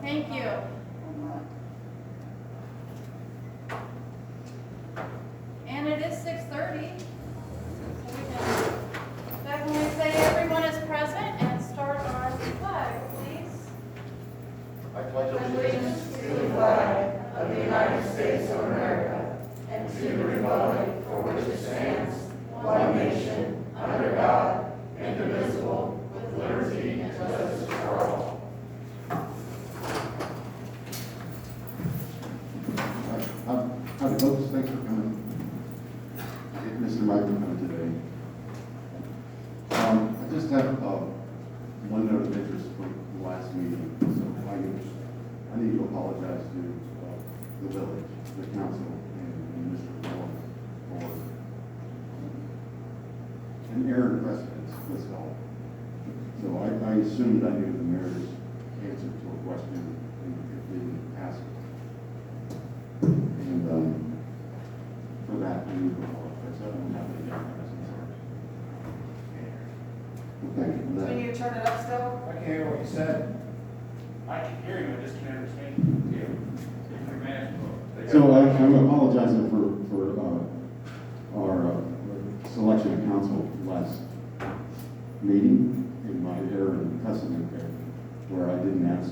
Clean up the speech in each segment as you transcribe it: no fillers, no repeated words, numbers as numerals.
Thank you. And it is 6:30. So we can definitely say everyone is present and start our flag, please. I pledge Allegiance to the flag of the United States of America and to the republic for which it stands, one nation, under God, indivisible, with liberty and justice for all. Howdy folks, thanks for coming. Mr. Mike for coming today. I just have one note of interest from the last meeting. So I need to apologize to the village, the council, and Mr. Moore for an error in precedence, let's call it. So I assumed I knew the mayor's answer to a question and didn't ask it. And for that, I need to apologize. I don't have any presence. Okay. Do we need to turn it up still? I can hear what you said. I can hear you, I just can't understand you. If your mask broke. So I'm apologizing for our selection of council last meeting in my error in precedent there, where I didn't ask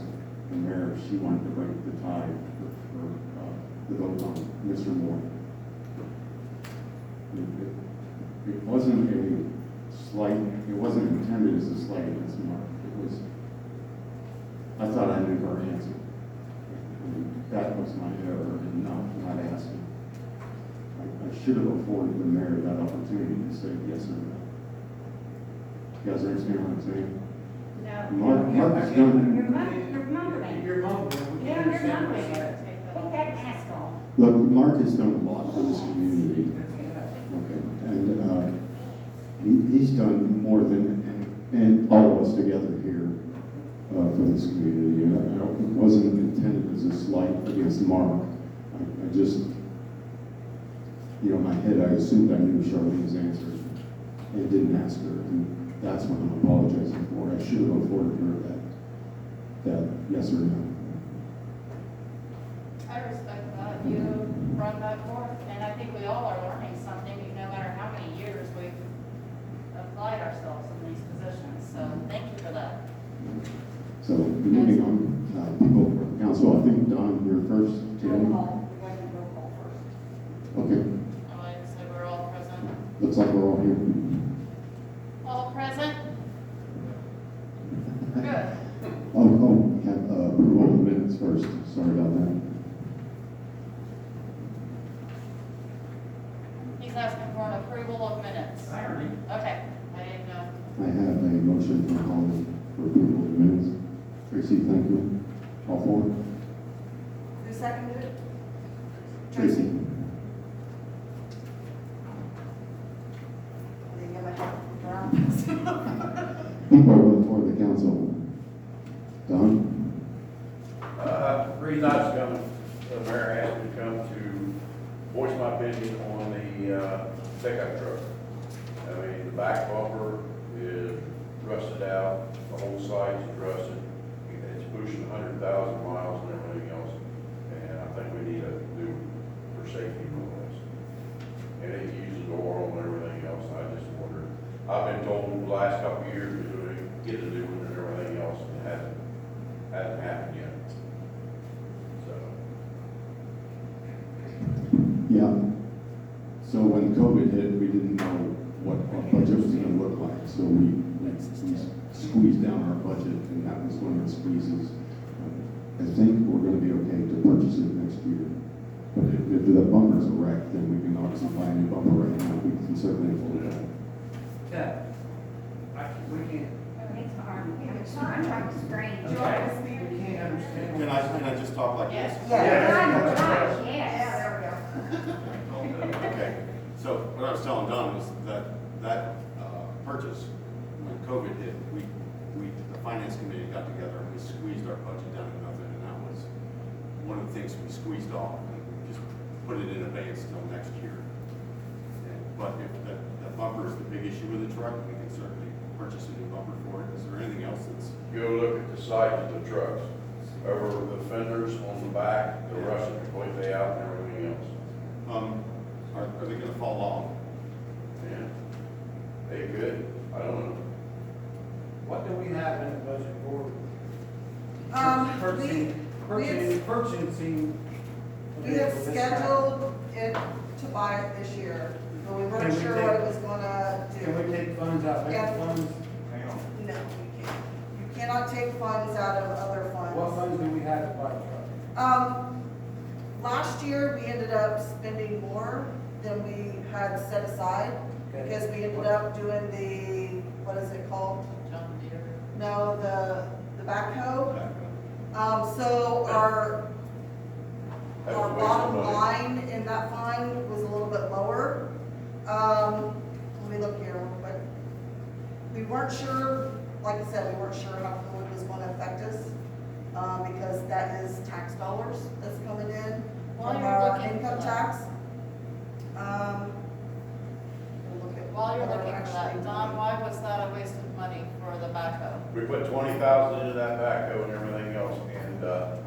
the mayor if she wanted to break the tie for the vote on Mr. Moore. It wasn't a slight, it wasn't intended as a slight against Mark. It was, I thought I knew her answer. That was my error in not asking. I should have afforded the mayor that opportunity to say yes or no. You guys understand what I'm saying? No. Mark is done. You're mumbling. You're mumbling. We Yeah, can't you're understand what you're mumbling. saying. Put that mask on. Look, Mark has done a lot for this community. Okay, and he's done more than and all of us together here for this community. And it wasn't intended as a slight against Mark. I just, you know, in my head, I assumed I knew Charlene's answer and didn't ask her. And that's what I'm apologizing for. I should have afforded her that yes or no. I respect that. You brought that forth, and I think we all are learning something, no matter how many years we've applied ourselves in these positions. So thank you for that. So moving on, people for the council, I think Don, you're first. Roll Tammy? call. We got to do roll call first. Okay, I like to say we're all present. looks like we're all here. All present? Good. Oh, we have approval of the minutes first. Sorry about that. He's asking for an approval of minutes. I heard you. Okay, I didn't know. I have a motion from Colin for approval of the minutes. Tracy, thank you. All four? Who seconded it? Tracy. I didn't get my help from John. People for the council. Don? Reason I was coming, the mayor asked me to come to voice my opinion on the pickup truck. I mean, the back bumper is rusted out, the whole side is rusted. It's pushing 100,000 miles and everything else. And I think we need to do for safety rules. And it uses oil and everything else. I just wondered, I've been told the last couple of years to get a new one and everything else, and it hasn't happened yet. So, Yeah. So when COVID hit, we didn't know what our budget was going to look like. So we squeezed down our budget, and that was one of the squeezes. I think we're going to be okay to purchase it next year. But if the bumper's a wreck, then we can obviously buy a new bumper right now. We can certainly afford that. We can't. It's hard. I'm trying to scream. We can't understand. Can I just talk like this? Yes. Yeah, I know, right, yes. Yeah, there we go. Okay, so what I was telling Don was that purchase, when COVID hit, the finance committee got together and we squeezed our budget down to nothing, and that was one of the things we squeezed off, and we just put it in advance till next year. But if that bumper is the big issue with the truck, we can certainly purchase a new bumper for it. Is there anything else that's? go look at the size of the trucks. Over purchasing. We have scheduled it to buy it this year, but we Can weren't we sure take- what it was gonna do. Can we take funds out, Yeah. vacant funds? Hang on. No, you can't. You cannot take funds out of other funds. What funds do we have to buy the truck? Last year, we ended up spending more than we had set aside, Okay. because we ended up doing the, what is it called? John Deere. No, the backhoe. So our That was a waste of bottom money. line in that fund was a little bit lower. Let me look here real quick. We weren't sure, like I said, we weren't sure how COVID was gonna affect us, because that is tax dollars that's coming in While from you're our looking for income that. tax. We'll look at While you're what looking we're for actually that, Don, doing. why was that a waste of money for the backhoe? We put 20,000 into that backhoe and everything else, and,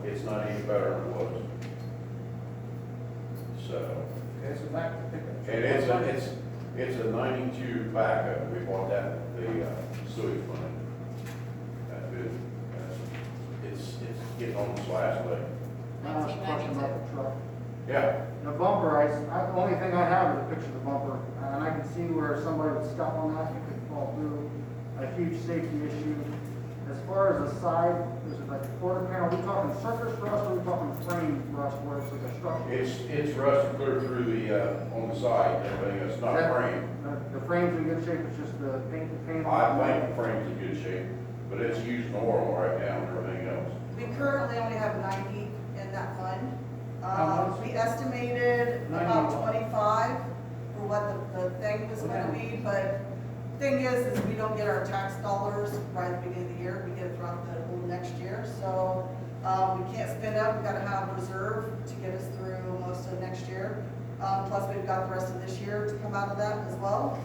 it's not any better than it was. So, Okay, so back to pickup. truck. and it's a 92 backhoe. We bought that, the, sewage fund. That bid, it's getting on its last leg. I have a question about the truck. Yeah, The bumper, the only thing I have is a picture of the bumper, and I can see where somebody would step on that, it could fall through, a huge safety issue. As far as the side, there's like a quarter panel, are we talking surface rust, or are we talking frame rust where it's like a structure? it's rusted clear through the, on the side, and everything. It's not Is that- frame. The frame's in good shape, it's just the paint, the paint. I think the frame's in good shape, but it's using oil right now and everything else. We currently only have 90 in that fund. How much? We estimated 90 about what? 25 for what the thing was gonna be, but thing is we don't get our tax dollars right at the beginning of the year, we get it throughout the whole next year, so, we can't spend up, we gotta have reserve to get us through most of next year. Plus we've got the rest of this year to come out of that as well.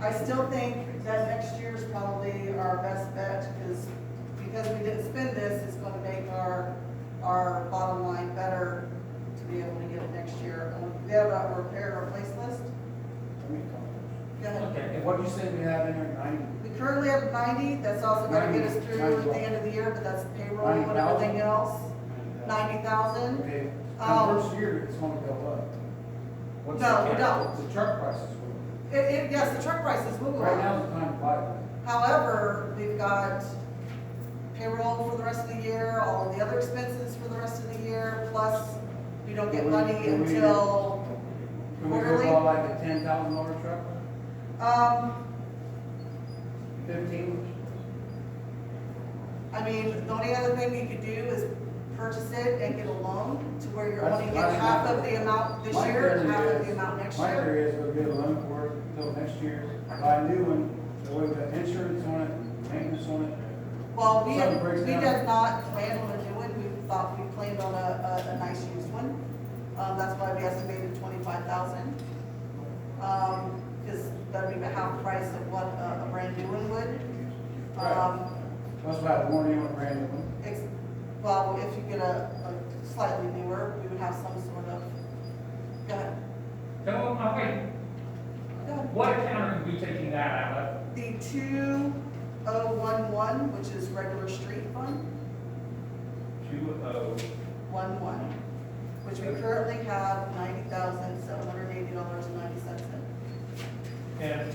I still think that next year is probably our best bet, because we didn't spend this, it's gonna make our bottom line better to be able to get it next year. We have a repair and replace list. Let me talk. Go ahead. Okay, and what do you say we have in there, 90? We currently have 90, that's also gonna get us through at the end of the year, but that's payroll and 90,000? everything else. 90,000. Okay, Um, the first year, it's gonna go up. What's No, the we don't. The truck prices will. Yes, the truck prices will go Right up. now is the time to buy one. However, we've got payroll for the rest of the year, all of the other expenses for the rest of the year, plus we don't get money Can we- until, Can we Quarterly? go buy like a $10,000 truck? 15? I mean, the only other thing you could do is purchase it and get a loan to where you're That's only what getting I half have. of the amount this My year, theory half of is- the amount next My year. theory is we'll get a loan for it until next year, buy a new one, so we've got insurance on it, maintenance on it. Well, Something breaks we down. did not plan on a new one, we planned on a nice used one. That's why we estimated 25,000. Because that'd be about half the price of what a brand new one would. That's about warranty on a brand new one. Well, if you get a slightly newer, we would have some sort of, go ahead. No, wait, Go ahead. what account are we taking that out of? The 2011, which is regular street fund, 11, which we currently have $90,780.90 in.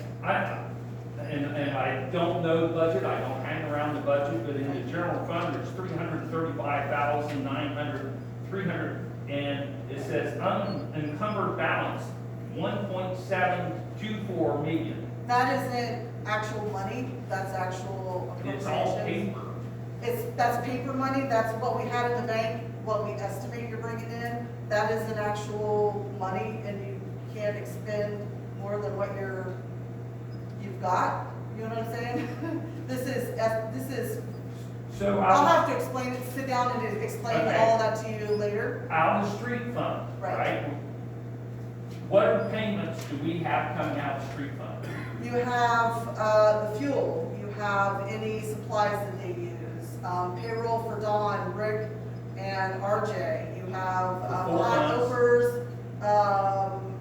And I don't know the budget, I don't hang around the budget, but in the general fund, there's 335,900, and it says unencumbered balance, 1.724 million. That isn't actual money, that's actual It's all appropriations. paper. That's paper money, that's what we had in the bank, what we estimate you're bringing in. That isn't actual money, and you can't expend more than what you've got, you know what I'm saying? This is, So I'll out have to explain it, sit down and explain Okay. all that to you later. of the street fund, Right. right? What payments do we have coming out of the street fund? You have, the fuel, you have any supplies that they use, payroll for Dawn, Rick, and RJ. You have, For 4 months. leftovers,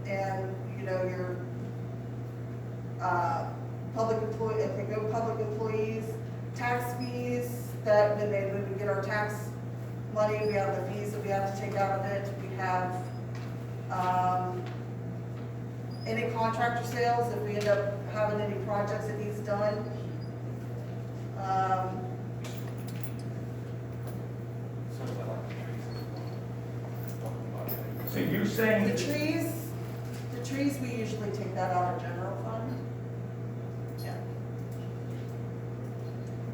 and, you know, your, public employees, tax fees, that when we get our tax money, we have the fees that we have to take out of it, we have, any contractor sales, if we end up having any projects that he's done. So you're saying The that trees, we usually take that out of general fund. Yeah.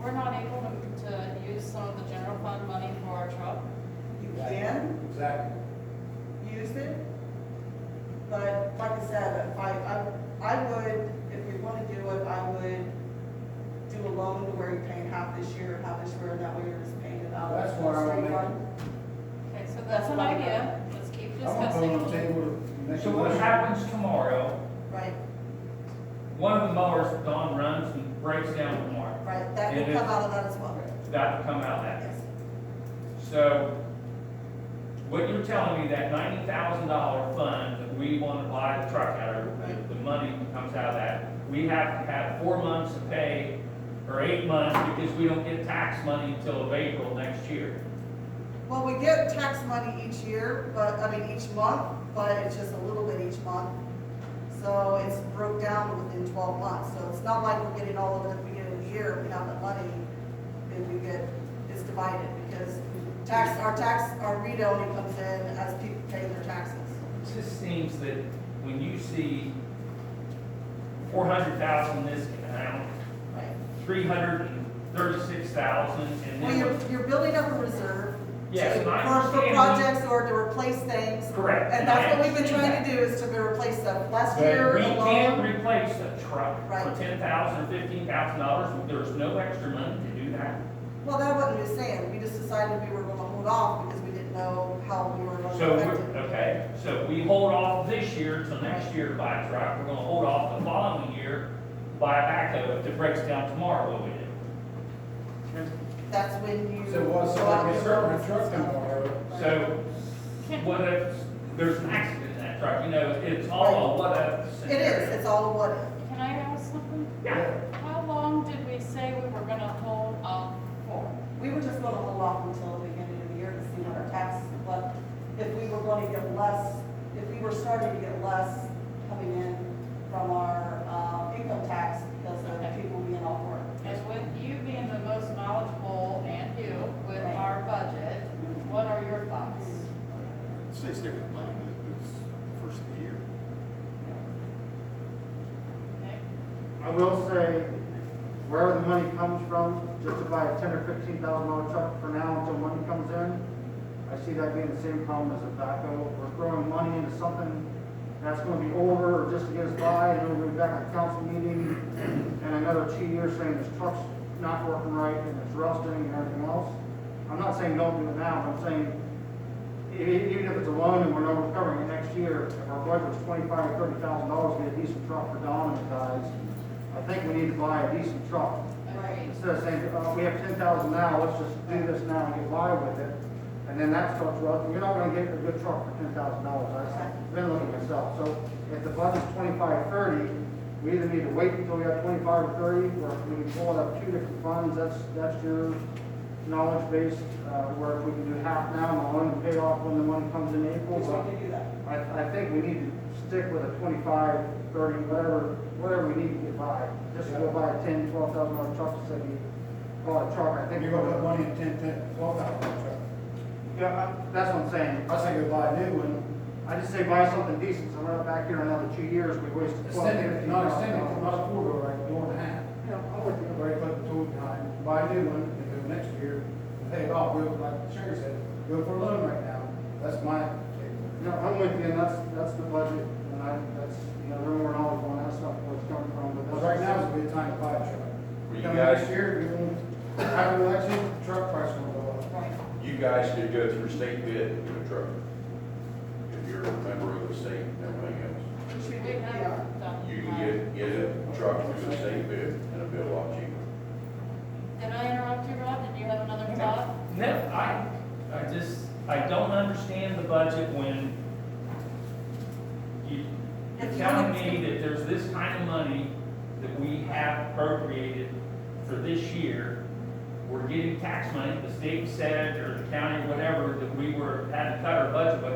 We're not able to use some of the general fund money for our truck. You can Exactly. use it, but like I said, I would, if you're gonna do it, I would do a loan to where you're paying half this year, half this year, and that way you're just paying it out. of That's the why I street make fund. Okay, so that's an idea. Let's keep I'm gonna put on the discussing. table to make So a what motion. happens tomorrow, Right, one of the mowers, Don runs and breaks down tomorrow. right, that will It is- come out of that as well. That will come out of that. Yes, So what you're telling me, that $90,000 fund that we want to buy the truck out of, the money comes out of that, we have to have 4 months to pay, or 8 months, because we don't get tax money until of April next year. well, we get tax money each year, but, each month, but it's just a little bit each month. So it's broke down within 12 months, so it's not like we're getting all of it at the beginning of the year, we have the money, and we get, it's divided, because our REIT only comes in as people pay their taxes. It just seems that when you see 400,000 this account, Right. 336,000, and Well, then. you're building up a reserve. Yes, and I For understand. projects or to replace things. Correct. And that's what we've been trying to do, is to replace stuff. Last year But we can't alone, replace a truck Right. for $10,000 or $15,000. There's no extra money to do that. well, that wasn't just saying, we just decided we were gonna hold off because we didn't know how we were gonna So, affect it. okay, so we hold off this year till next year to buy a truck. We're gonna hold off the following year, buy a backhoe if it breaks down tomorrow, what we do. That's when you. So what's go out somebody and starting a build truck stuff. tomorrow? So what if there's an accident in that truck? You know, it's all a what if It scenario. is, it's all what if. Can I ask something? Yeah. How long did we say we were gonna hold off for? We were just gonna hold off until the beginning of the year to see what our taxes, but if we were gonna get less, if we were starting to get less coming in from our, income tax because of people being off work. And with you being the most knowledgeable and you with our budget, what are your thoughts? Say stick with the plan, it's first of the year. Okay? I will say, wherever the money comes from, just to buy a $10,000 or $15,000 truck for now until money comes in, I see that being the same problem as a backhoe. We're throwing money into something that's gonna be over, or just to get us by, and then we'll be back at the council meeting in another 2 years saying this truck's not working right, and it's rusting and everything else. I'm not saying don't do it now, I'm saying, even if it's a loan and we're not recovering it next year, if our budget was $25,000 or $30,000 to get a decent truck for Don and the guys, I think we need to buy a decent truck. Agreed. Instead of saying, we have 10,000 now, let's just do this now and get by with it. And then that starts rusting, you're not gonna get a good truck for $10,000. I've been looking myself. So if the budget's 25, 30, we either need to wait until we have 25 or 30, or we can pull out 2 different funds. That's your knowledge base, where if we can do half now and the loan and pay off when the money comes in April. We But want to do that. I think we need to stick with a 25, 30, whatever we need to get by. Just to go buy a $10,000, $12,000 truck to say we bought a truck, I think. You're gonna put money in 12,000 truck. Yeah, that's what I'm saying. I say go buy a new one, I just say buy something decent, so we're not back here another 2 years, we wasted extended, not extended, not a $12,000. four-door, like a door and a half. Yeah, I'm with you. Already put the tool behind, buy a new one, and go next year, and pay it off, go, like Sherry said, go for a loan right now. That's my take. No, I'm with you, and that's the budget, and that's, they're more knowledgeable on that stuff, where it's coming from, but Because that's. right now is a good time to buy a truck. Well, you Coming guys- next year, we won't have an election, truck price will go up. Right. You guys could go through state bid in a truck. If you're a member of the state and everything else. Which we We do, we are. have done. You can get a truck through the state bid and it'll be a lot cheaper. Did I interrupt you, Rob? Did you have another thought? No, I don't understand the budget when you're If you telling want me to- that there's this kind of money that we have appropriated for this year, we're getting tax money. The state said, or the county, whatever, that we had to cut our budget by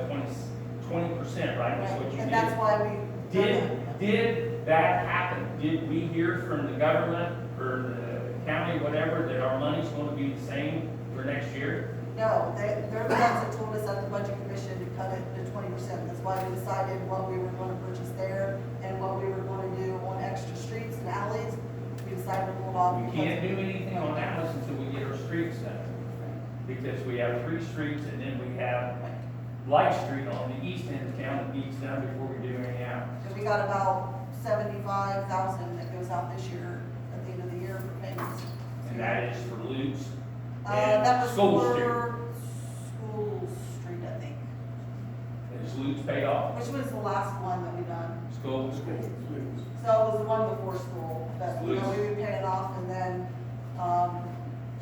20%, right? That's what you And did. that's why we. Did that happen? Did we hear from the government or the county, whatever, that our money's gonna be the same for next year? No, they're the ones that told us at the budget commission to cut it to 20%. That's why we decided what we were gonna purchase there and what we were gonna do on extra streets and alleys. We decided to hold off. We can't do anything on Atlas until we get our streets done. Because we have 3 streets and then we have Light Street on the east end of town that needs done before we do anything else. And we got about 75,000 that goes out this year, at the end of the year for payments. And that is for Lutz That and was School Street. for School Street, I think, Is Lutz paid off? which was the last one that we done. School. So it was the one before school, that, you know, we were paying off, and then,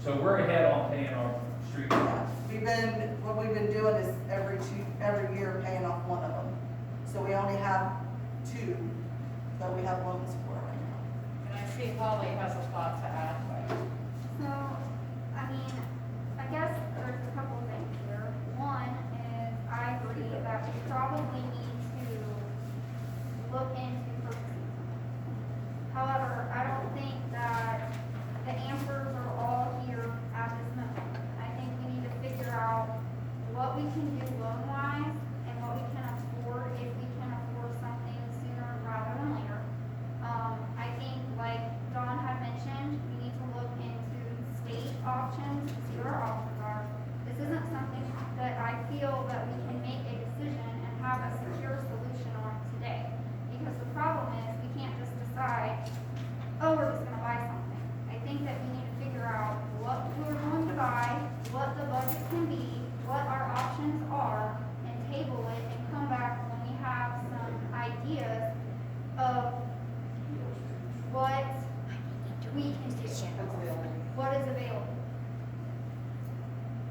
So we're ahead on paying our street. yeah, what we've been doing is every year paying off one of them. So we only have 2 that we have loans for right now. And I see Holly has a thought to add. So, I mean, I guess there's a couple of things here. One is, I agree that we probably need to look into purchasing something. However, I don't think that the answers are all here at this moment. I think we need to figure out what we can do loan-wise and what we can afford, if we can afford something sooner rather than later. I think, like Dawn had mentioned, we need to look into state options, see what our options are. This isn't something that I feel that we can make a decision and have a secure solution on today. Because the problem is, we can't just decide, oh, we're just gonna buy something. I think that we need to figure out what we're going to buy, what the budget can be, what our options are, and table it and come back when we have some ideas of what we can do, what is available.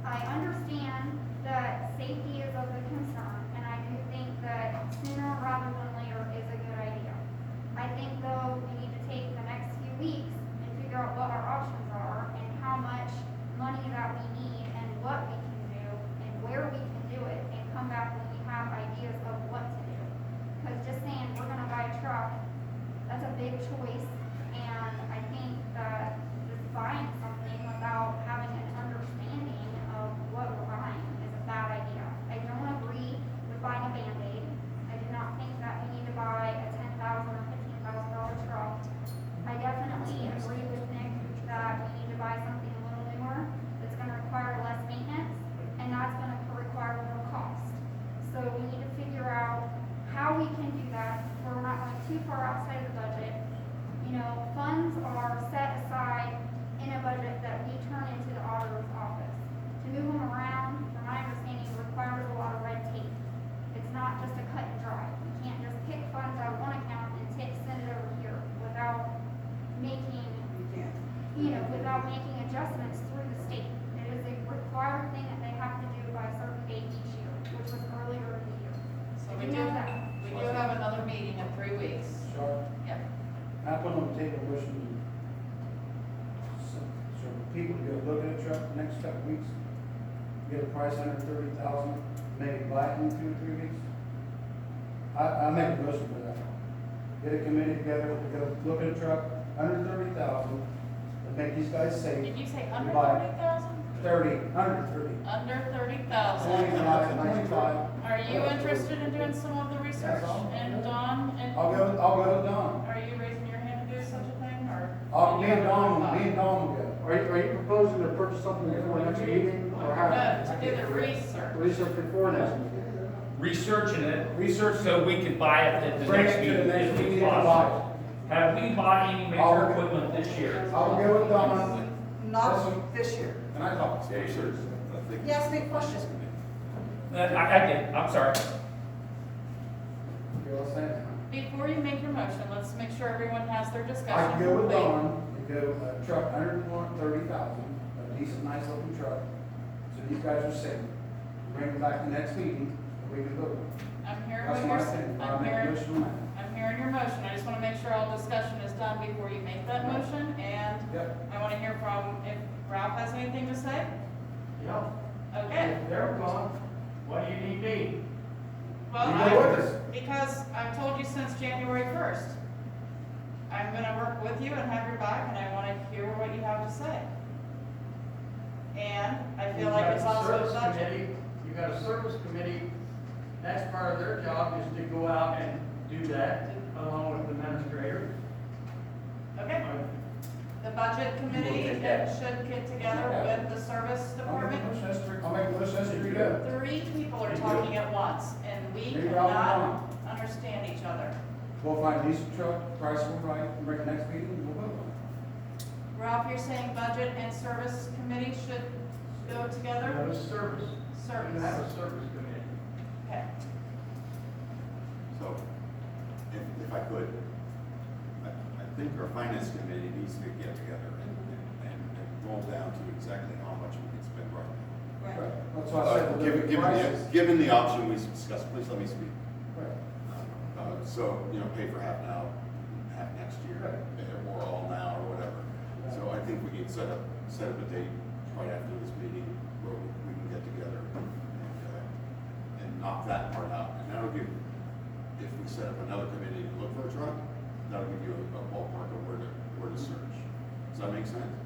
I understand that safety is of a concern, and I do think that sooner rather than later is a good idea. I think though, we need to take the next few weeks and figure out what our options are and how much money that we need and what we can do and where we can do it, and come back when we have ideas of what to do. Because just saying we're gonna buy a truck, that's a big choice, and I think that just buying something without having an understanding of what we're buying is a bad idea. I don't agree with buying a Band-Aid. I do not think that we need to buy a $10,000 or $15,000 truck. I definitely agree with Nick that we need to buy something a little newer, that's gonna require less maintenance, and that's gonna require more cost. So we need to figure out how we can do that, where we're not going too far outside of the budget. You know, funds are set aside in a budget that we turn into the auditor's office. To move them around, from my understanding, requires a lot of red tape. It's not just a cut and dry. You can't just pick funds out of one account and send it over here without making, without making adjustments through the state. It is a required thing that they have to do by a certain date each year, which was earlier in the year. So Did we you do, know that? we do have another meeting in 3 weeks. Sure. Yep. I put on the table wishing so people to go look at a truck the next couple of weeks, get a price under 30,000, maybe buy it in 2 or 3 weeks. I make a motion for that. Get a committee together to go look at a truck under 30,000, and make these guys safe. Did you say under Goodbye. 30,000? Under 30. Under 30,000. 25. Are you interested in doing some of the research? That's all. And Dawn, and I'll go with Don. are you raising your hand to do such a thing, or? Me and Don will go. Are you proposing to purchase something before next meeting, or how? No, to do the research. Research before next meeting? Researching it, Research, so we can buy it at the Bring next it to the meeting. next if meeting and possible. Have we bought any major I'll- equipment this year? I'll go with Don. Not this year. And I talk. Yeah, sure. You asked me a question. I did, I'm sorry. Before you make your motion, let's make sure everyone has their I discussion can go with complete. Don, and go a truck under 30,000, a decent, nice looking truck, so these guys are safe. Bring it back to the next meeting, and we can vote. I'm hearing That's what my you're opinion. saying. I'll make a motion on that. I'm hearing your motion. I just want to make sure all discussion is done before you make that motion. And Yep. I want to hear from, if Ralph has anything to say? Yeah. Okay. If they're gone, what do you need me? Well, You go with us. because I've told you since January 1st. I'm gonna work with you and have your back, and I wanna hear what you have to say. And I feel like it's also a budget. You got a service committee, that's part of their job is to go out and do that along with the administrator. Okay, the budget committee should get together with the service department. I'll make a motion, let's agree to. 3 people are talking at once, and we Maybe Ralph and cannot understand each other. We'll find a decent truck, price will right, and bring it next meeting, and we'll vote on it. Ralph, you're saying budget and service committee should go together? You have a service, you have Service, a service committee. okay. So, if I could, I think our finance committee needs to get together and roll down to exactly how much we can spend right now. Right. That's why I said, the prices. Given the option we discussed, please let me speak. Right. So, pay for half now, half next year, or all now, or whatever. So I think we can set up a date right after this meeting where we can get together and knock that part out. And that'll give, if we set up another committee to look for a truck, that'll give you a ballpark of where to search. Does that make sense?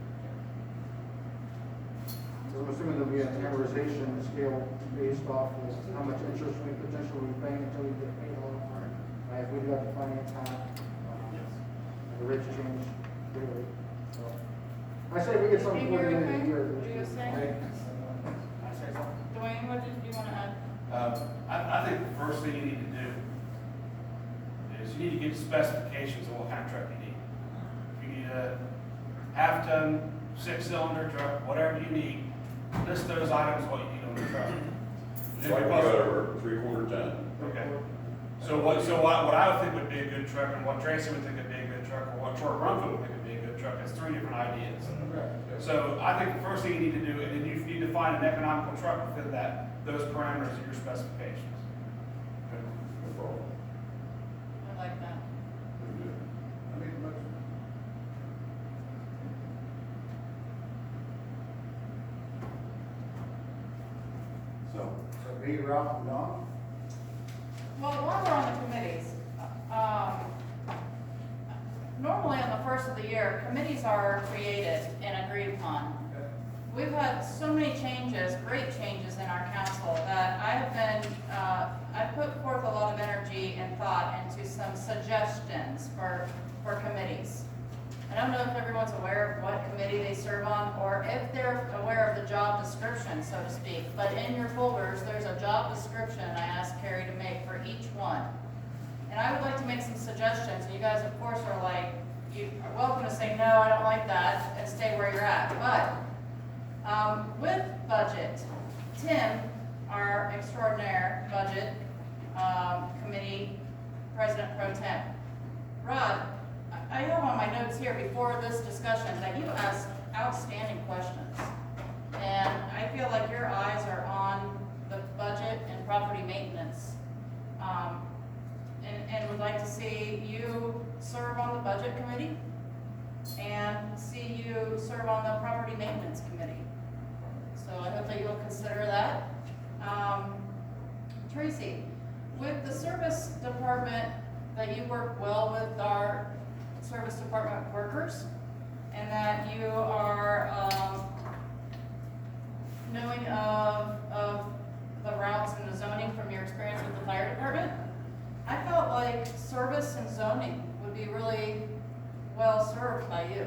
So I'm assuming there'll be an amortization scale based off of how much interest we potentially be paying until we get paid off. If we got the finance half, Yes. the rates change daily. So I say we get something Did for you the hear end of the year. anything? What you saying? Dwayne, what did you want to add? I think the first thing you need to do is you need to get specifications of what kind of truck you need. If you need a half-ton, 6-cylinder truck, whatever you need, list those items, what you need on the truck. Then Like because- whatever, 3/4 ton. Okay. So what I would think would be a good truck, and what Tracy would think would be a good truck, or what Troy Rumford would think would be a good truck, is 3 different ideas. So I think the first thing you need to do, and then you need to find an economical truck within those parameters of your specifications. No problem. I like that. I make a motion. So me, Ralph, and Don? Well, while we're on the committees, normally on the first of the year, committees are created and agreed upon. We've had so many changes, great changes in our council, that I have been, I put forth a lot of energy and thought into some suggestions for committees. I don't know if everyone's aware of what committee they serve on, or if they're aware of the job description, so to speak. But in your folders, there's a job description I asked Carrie to make for each one. And I would like to make some suggestions, and you guys, of course, are like, you are welcome to say, no, I don't like that, and stay where you're at. But with budget, Tim, our extraordinaire budget committee president pro tem, Rod, I have on my notes here before this discussion that you asked outstanding questions. And I feel like your eyes are on the budget and property maintenance. And would like to see you serve on the budget committee and see you serve on the property maintenance committee. So I hope that you'll consider that. Tracy, with the service department, that you work well with our service department workers, and that you are knowing of the routes and the zoning from your experience with the fire department. I felt like service and zoning would be really well served by you.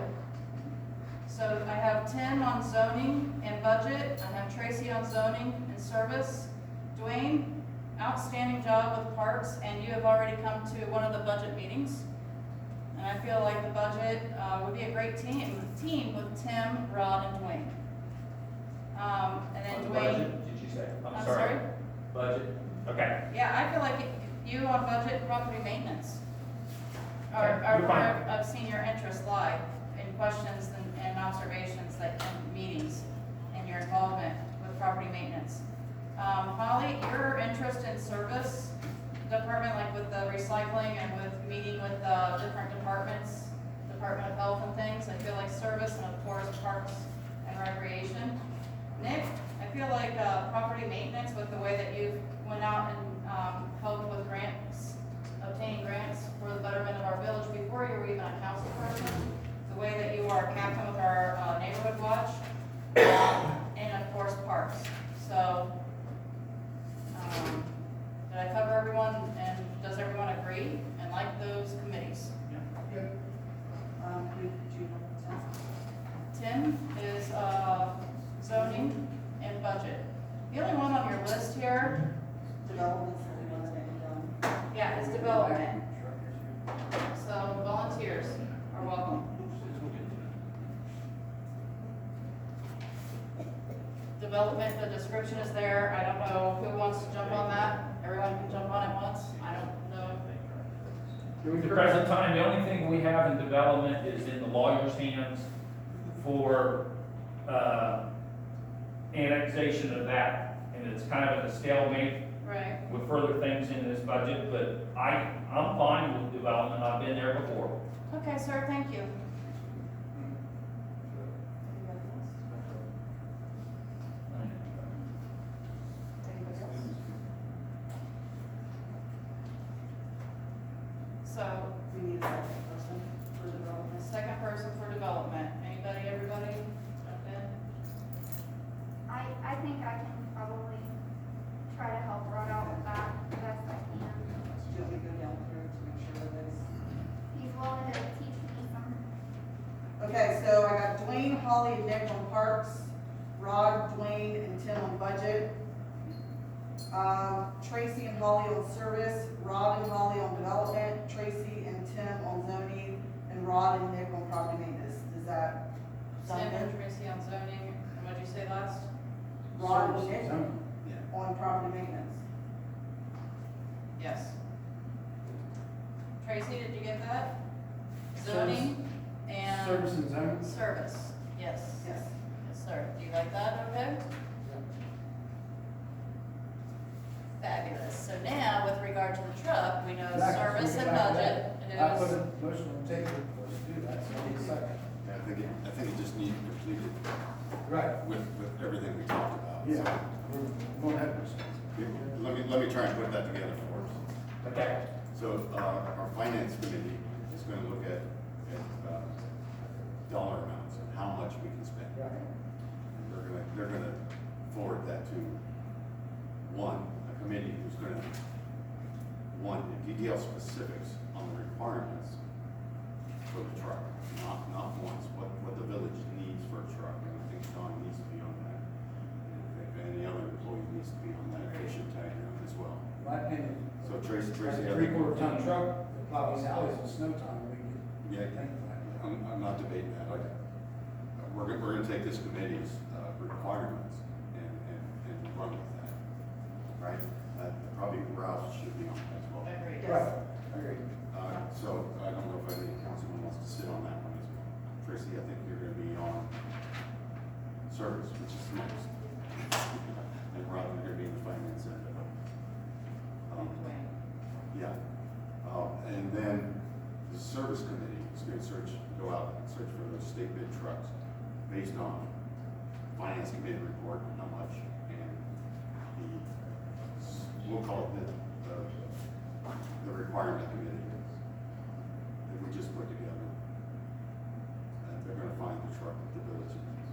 So I have Tim on zoning and budget, I have Tracy on zoning and service. Dwayne, outstanding job with parks, and you have already come to one of the budget meetings. And I feel like the budget would be a great team with Tim, Rod, and Dwayne. And then Dwayne. Budget, did you say? I'm sorry? Budget, okay. Yeah, I feel like you on budget and property maintenance are Okay, you're fine. where I've seen your interest lie in questions and observations that in meetings and your involvement with property maintenance. Holly, your interest in service department, like with the recycling and with meeting with different departments, Department of Health and things, I feel like service, and of course parks and and Recreation. Nick, I feel like, property maintenance with the way that you went out and, helped with grants, obtaining grants for the betterment of our village before you were even a council person. The way that you are captain with our, neighborhood watch, and of course, parks. So, did I cover everyone, and does everyone agree and like those committees? Tim is, zoning and budget. The only one on your list here, Developments that we want to get done. yeah, is development. So volunteers are welcome. Development, the description is there. I don't know who wants to jump on that. Everyone can jump on it once. I don't know. At the present time, the only thing we have in development is in the lawyer's hands for, annexation of that, and it's kind of at a stalemate Right. with further things in this budget, but I'm fine with development, I've been there before. Okay, sir, thank you. Anybody else? So, We need a second person for development. second person for development. Anybody, everybody? Jump in. I think I can probably try to help Rod out with that the best I can. Do we go down through to make sure that it's? He's willing to teach me some. Okay, so I got Dwayne, Holly, and Nick on parks, Rod, Dwayne, and Tim on budget. Tracy and Holly on service, Rod and Holly on development, Tracy and Tim on zoning, and Rod and Nick on property maintenance. Is that Tim sound and good? Tracy on zoning, and what'd you say last? Rod and Nick Zoning. on property maintenance. Yes. Tracy, did you get that? Service. Zoning and. Service and zoning? Service, yes. Yes. Yes, sir. Do you like that, okay? Fabulous. So now, with regard to the truck, we know Exactly. service We and get back to budget that. I put is, a motion on the table for us to do that, so I need a second. Yeah, I think it just needs completed Right. with everything we talked about. Yeah, So, we're going ahead with it. let me try and put that together for us. Okay. So, our finance committee is gonna look at, dollar amounts and how much we can spend. Right. And they're gonna forward that to a committee who's gonna, detail specifics on the requirements for the truck, not once, what the village needs for a truck. And I think Don needs to be on that. And if any other employee needs to be on that, they should tag him as well. My opinion. So Tracy, Like I a think- 3/4 ton truck, that plows alleys in snow time, we can. Yeah, think of that. I'm not debating that. We're gonna take this committee's, requirements and run with that, right? Probably Ralph should be on that as well. agreed. Right, agreed. So I don't know if any councilman wants to sit on that one as well. Tracy, I think you're gonna be on service, which is next. And Rob, you're gonna be in the finance end of it. Dwayne. Yeah. And then the service committee is gonna go out and search for those state bid trucks based on finance committee report, how much, and we'll call it the requirement committee that we just put together. And they're gonna find the truck that the village needs.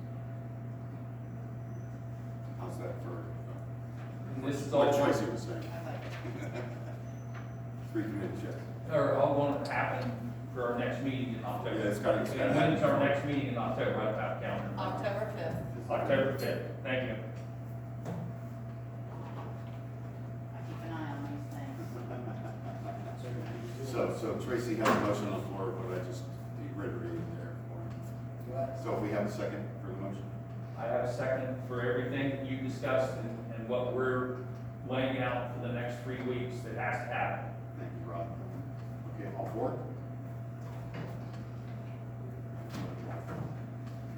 How's that for, This is what all, Tracy was saying? I like it. 3 committees, yes. are all going to happen for our next meeting in October. Yeah, it's gotta happen. When's our next meeting in October, right about the calendar? October 5th. October 5th, thank you. I keep an eye on these things. So Tracy has a motion on the floor, but I just reiterated there for him. Right. So if we have a second for the motion? I have a second for everything that you discussed and what we're laying out for the next 3 weeks that has to happen. Thank you, Rod. Okay, all four?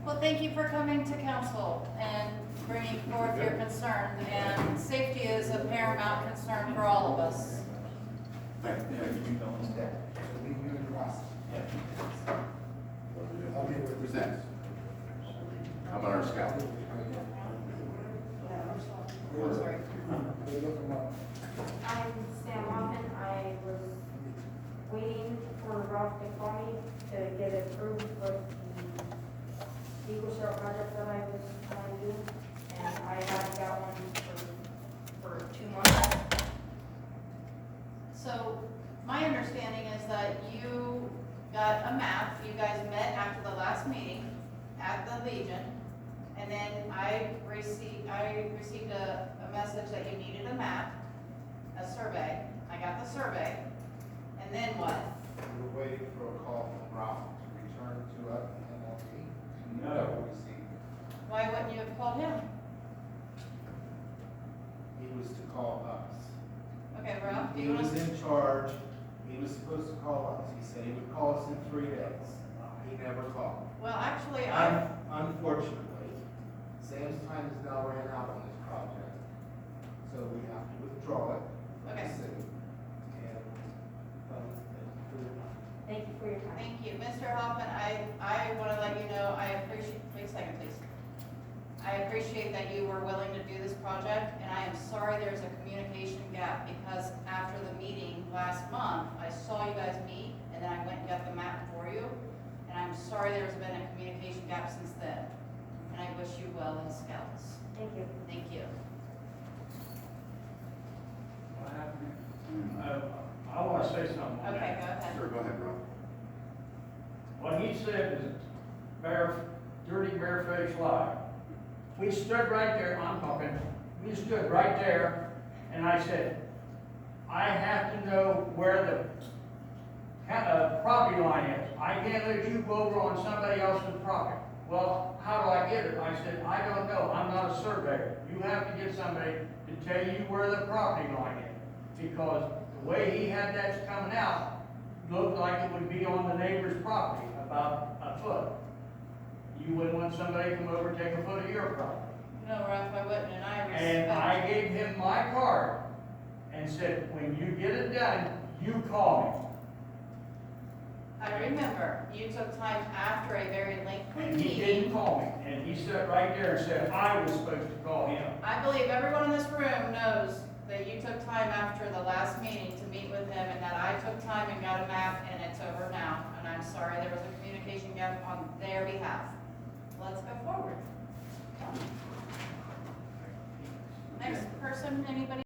Well, thank you for coming to council and bringing forth your concern. And safety is a paramount concern for all of us. Thank you. So we can do it across. I'll be with Who's you. next? How about our scout? I'm sorry. They look them up. I'm Sam Hoffman. I was waiting for Ralph to call me to get it approved with the Eagle Scout project that I was trying to do. And I haven't got one for 2 months. So, my understanding is that you got a map, you guys met after the last meeting at the Legion, and then I received a message that you needed a map, a survey. I got the survey, and then what? We were waiting for a call from Ralph to return to us and MLT. No. Received. Why wouldn't you have called him? He was to call us. Okay, Ralph, do He you want was to? in charge. He was supposed to call us. He said he would call us in 3 days. He never called. Well, actually, Unfortunately, Sam's time is now ran out on this project. So we have to withdraw it from Okay. the city. And, Thank you for your time. Thank you. Mr. Hoffman, I want to let you know, I appreciate, wait a second, please. I appreciate that you were willing to do this project, and I am sorry there's a communication gap, because after the meeting last month, I saw you guys meet, and then I went and got the map for you, and I'm sorry there's been a communication gap since then. And I wish you well in Scouts. Thank you. Thank you. What happened? I want to say something on Okay, that. go ahead. Sure, go ahead, Rob. What he said is dirty barefaced lie. We stood right there, I'm talking, we stood right there, and I said, I have to know where the property line is. I can't let you go over on somebody else's property. Well, how do I get it? I said, I don't know, I'm not a surveyor. You have to get somebody to tell you where the property line is. Because the way he had that coming out, looked like it would be on the neighbor's property, about a foot. You wouldn't want somebody to come over and take a foot of your property. No, Ralph, I wouldn't, and I respect. And I gave him my card and said, when you get it done, you call I remember, you took time after a very me. lengthy And he meeting. didn't call me, and he sat right there and said, I was supposed to call him. I believe everyone in this room knows that you took time after the last meeting to meet with him, and that I took time and got a map, and it's over now. And I'm sorry there was a communication gap on their behalf. Let's go forward. Next person, anybody?